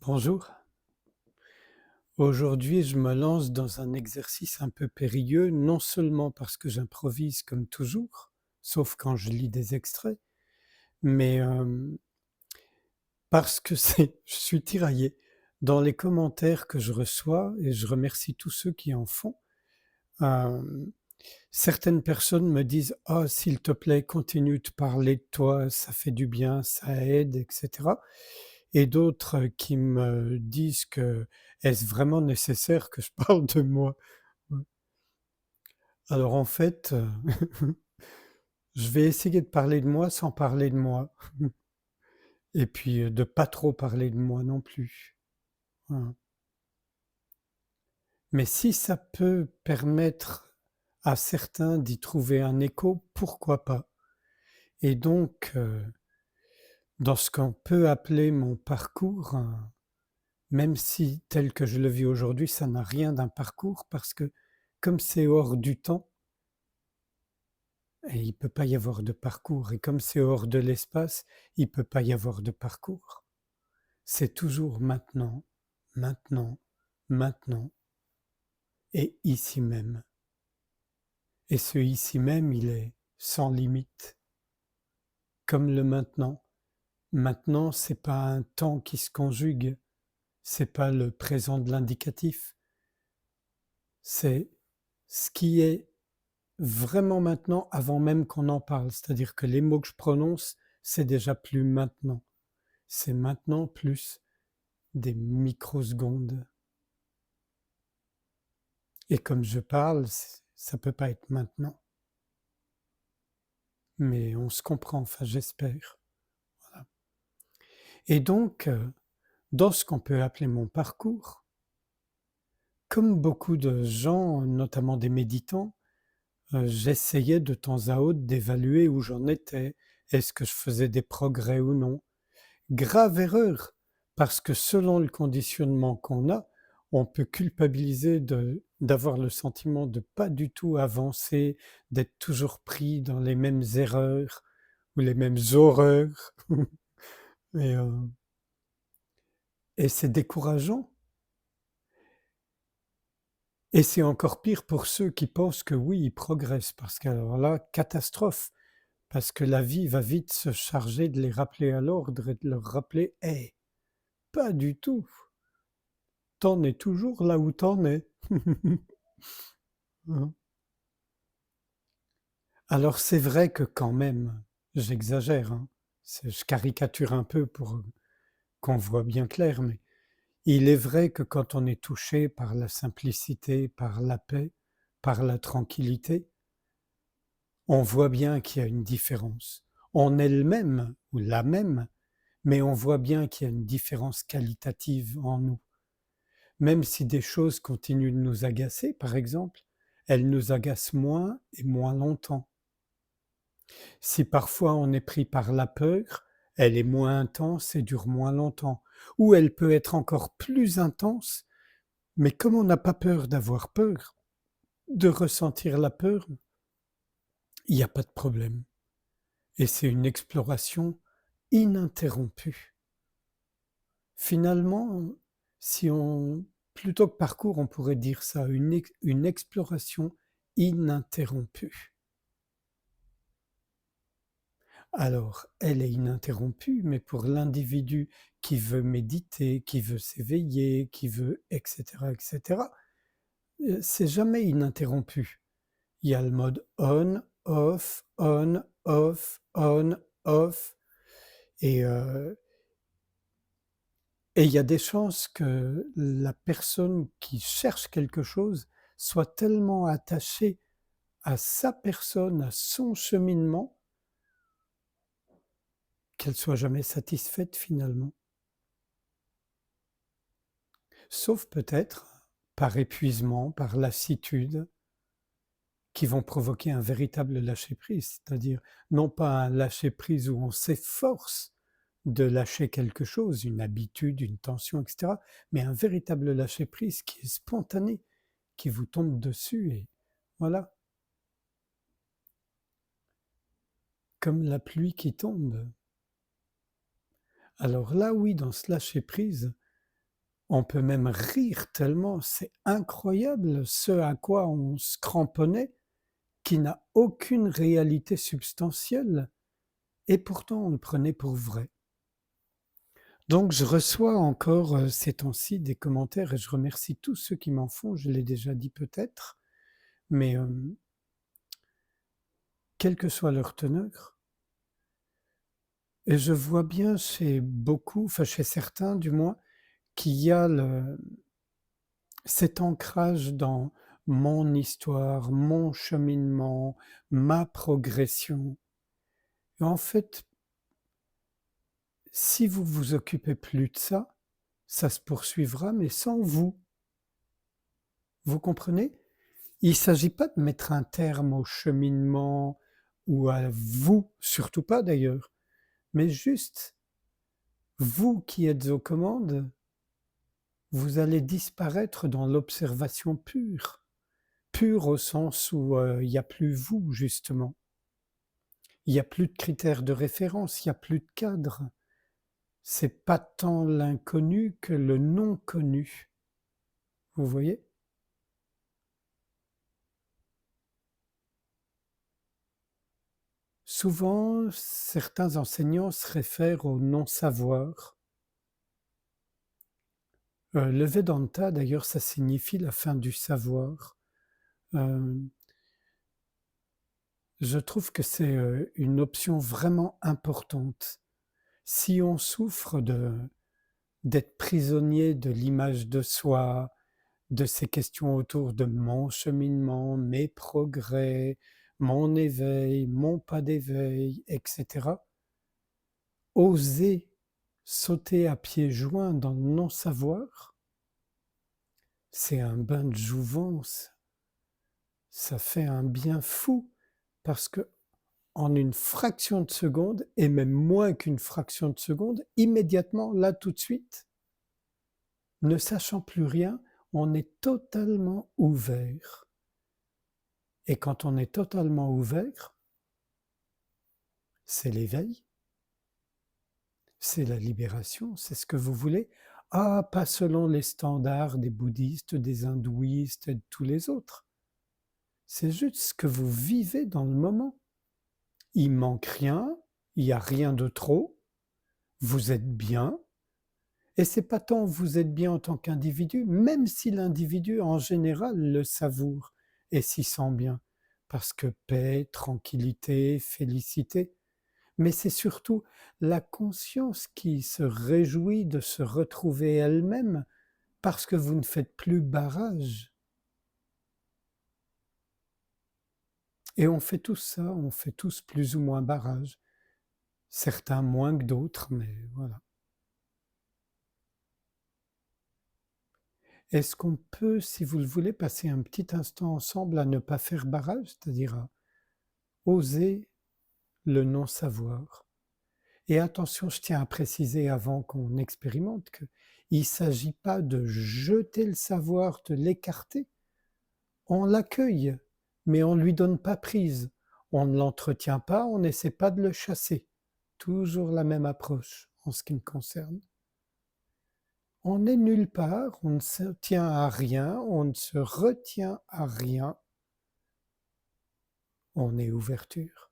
Bonjour. Aujourd'hui, je me lance dans un exercice un peu périlleux, non seulement parce que j'improvise comme toujours, sauf quand je lis des extraits, mais parce que je suis tiraillé. Dans les commentaires que je reçois, et je remercie tous ceux qui en font, hem, certaines personnes me disent: «Oh, s'il te plaît, continue de parler de toi, ça fait du bien, ça aide» et cetera. Et d'autres qui me disent que: «Est-ce vraiment nécessaire que je parle de moi?» Ouais. Alors en fait, je vais essayer de parler de moi sans parler de moi et puis, de pas trop parler de moi non plus. Voilà. Mais si ça peut permettre à certains d'y trouver un écho, pourquoi pas? Et donc, dans ce qu'on peut appeler mon parcours, même si tel que je le vis aujourd'hui, ça n'a rien d'un parcours parce que comme c'est hors du temps et il peut pas y avoir de parcours et comme c'est hors de l'espace, il peut pas y avoir de parcours. C'est toujours maintenant, maintenant, maintenant et ici même. Et ce ici même, il est sans limite, comme le maintenant. Maintenant, c'est pas un temps qui se conjugue, c'est pas le présent de l'indicatif, c'est ce qui est vraiment maintenant avant même qu'on en parle. C'est-à-dire que les mots que je prononce, c'est déjà plus maintenant. C'est maintenant plus des microsecondes. Et comme je parle, ça peut pas être maintenant. Mais on se comprend, enfin j'espère. Voilà. Et donc, dans ce qu'on peut appeler mon parcours, comme beaucoup de gens, notamment des méditants, j'essayais de temps à autre d'évaluer où j'en étais. Est-ce que je faisais des progrès ou non? Grave erreur, parce que selon le conditionnement qu'on a, on peut culpabiliser d'avoir le sentiment de pas du tout avancer, d'être toujours pris dans les mêmes erreurs ou les mêmes horreurs et heu et c'est décourageant et c'est encore pire pour ceux qui pensent que oui, ils progressent parce qu'alors là, catastrophe, parce que la vie va vite se charger de les rappeler à l'ordre et de leur rappeler: «Hey, pas du tout, t'en es toujours là où t'en es». Hein. Alors c'est vrai que quand même, j'exagère, hein, je caricature un peu pour, qu'on voit bien clair, mais il est vrai que quand on est touché par la simplicité, par la paix, par la tranquillité, on voit bien qu'il y a une différence. En elle-même ou la même, mais on voit bien qu'il y a une différence qualitative en nous. Même si des choses continuent de nous agacer, par exemple, elles nous agacent moins et moins longtemps. Si parfois on est pris par la peur, elle est moins intense et dure moins longtemps. Ou elle peut être encore plus intense, mais comme on n'a pas peur d'avoir peur, de ressentir la peur, il n'y a pas de problème. Et c'est une exploration ininterrompue. Finalement, si on plutôt que parcours, on pourrait dire ça, une exploration ininterrompue. Alors, elle est ininterrompue, mais pour l'individu qui veut méditer, qui veut s'éveiller, qui veut et cetera, c'est jamais ininterrompu. Il y a le mode on, off, on, off, on, off et heu et il y a des chances que la personne qui cherche quelque chose soit tellement attachée à sa personne, à son cheminement, qu'elle soit jamais satisfaite finalement. Sauf peut-être par épuisement, par lassitude, qui vont provoquer un véritable lâcher-prise. C'est-à-dire, non pas un lâcher-prise où on s'efforce de lâcher quelque chose, une habitude, une tension, et cetera, mais un véritable lâcher-prise qui est spontané, qui vous tombe dessus et voilà, comme la pluie qui tombe. Alors là, oui, dans ce lâcher-prise, On peut même rire tellement c'est incroyable ce à quoi on se cramponnait, qui n'a aucune réalité substantielle, et pourtant on le prenait pour vrai. Donc je reçois encore, ces temps-ci des commentaires et je remercie tous ceux qui m'en font, je l'ai déjà dit peut-être, mais quelle que soit leur teneur, et je vois bien chez beaucoup, enfin chez certains du moins, qu'il y a cet ancrage dans mon histoire, mon cheminement, ma progression. Et en fait, si vous vous occupez plus de ça, ça se poursuivra, mais sans vous. Vous comprenez? Il ne s'agit pas de mettre un terme au cheminement ou à vous, surtout pas d'ailleurs, mais juste, vous qui êtes aux commandes, vous allez disparaître dans l'observation pure. Pure au sens où il n'y a plus vous, justement. Il n'y a plus de critères de référence, il n'y a plus de cadre. C'est pas tant l'inconnu que le non connu. Vous voyez? Souvent, certains enseignants se réfèrent au non-savoir. Le Vedanta, d'ailleurs, ça signifie la fin du savoir. Euh, je trouve que c'est une option vraiment importante. Si on souffre d'être prisonnier de l'image de soi, de ces questions autour de mon cheminement, mes progrès, mon éveil, mon pas d'éveil, etc., oser sauter à pieds joints dans le non-savoir, c'est un bain de jouvence. Ça fait un bien fou parce que en une fraction de seconde, et même moins qu'une fraction de seconde, immédiatement, là tout de suite, ne sachant plus rien, on est totalement ouvert. Et quand on est totalement ouvert, c'est l'éveil, c'est la libération, c'est ce que vous voulez. Ah, pas selon les standards des bouddhistes, des hindouistes et de tous les autres. C'est juste ce que vous vivez dans le moment. Il manque rien, il n'y a rien de trop, vous êtes bien, et c'est pas tant vous êtes bien en tant qu'individu, même si l'individu en général le savoure et s'y sent bien, parce que paix, tranquillité, félicité, mais c'est surtout la conscience qui se réjouit de se retrouver elle-même parce que vous ne faites plus barrage. Et on fait tous ça, on fait tous plus ou moins barrage. Certains moins que d'autres, mais voilà. Est-ce qu'on peut, si vous le voulez, passer un petit instant ensemble à ne pas faire barrage, c'est-à-dire à oser le non-savoir? Et attention, je tiens à préciser avant qu'on expérimente qu'il ne s'agit pas de jeter le savoir, de l'écarter. On l'accueille, mais on ne lui donne pas prise. On ne l'entretient pas, on n'essaie pas de le chasser. Toujours la même approche en ce qui me concerne. On n'est nulle part, on ne se tient à rien, on ne se retient à rien. On est ouverture.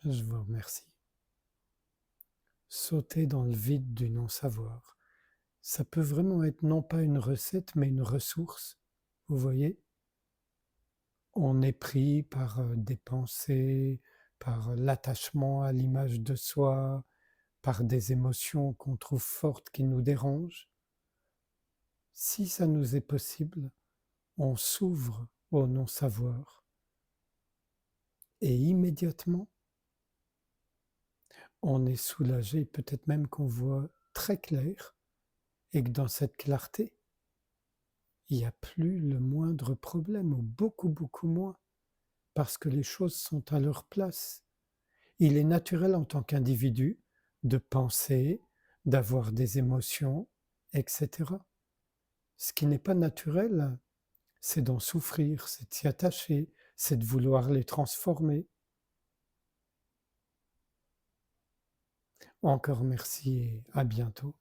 Je vous remercie. sauter dans le vide du non-savoir. Ça peut vraiment être non pas une recette, mais une ressource. Vous voyez? On est pris par des pensées, par l'attachement à l'image de soi, par des émotions qu'on trouve fortes qui nous dérangent. Si ça nous est possible, on s'ouvre au non-savoir et immédiatement, on est soulagé, peut-être même qu'on voit très clair et que dans cette clarté, il n'y a plus le moindre problème ou beaucoup, beaucoup moins parce que les choses sont à leur place. Il est naturel en tant qu'individu de penser, d'avoir des émotions, etc. Ce qui n'est pas naturel, c'est d'en souffrir, c'est de s'y attacher, c'est de vouloir les transformer. Encore merci et à bientôt.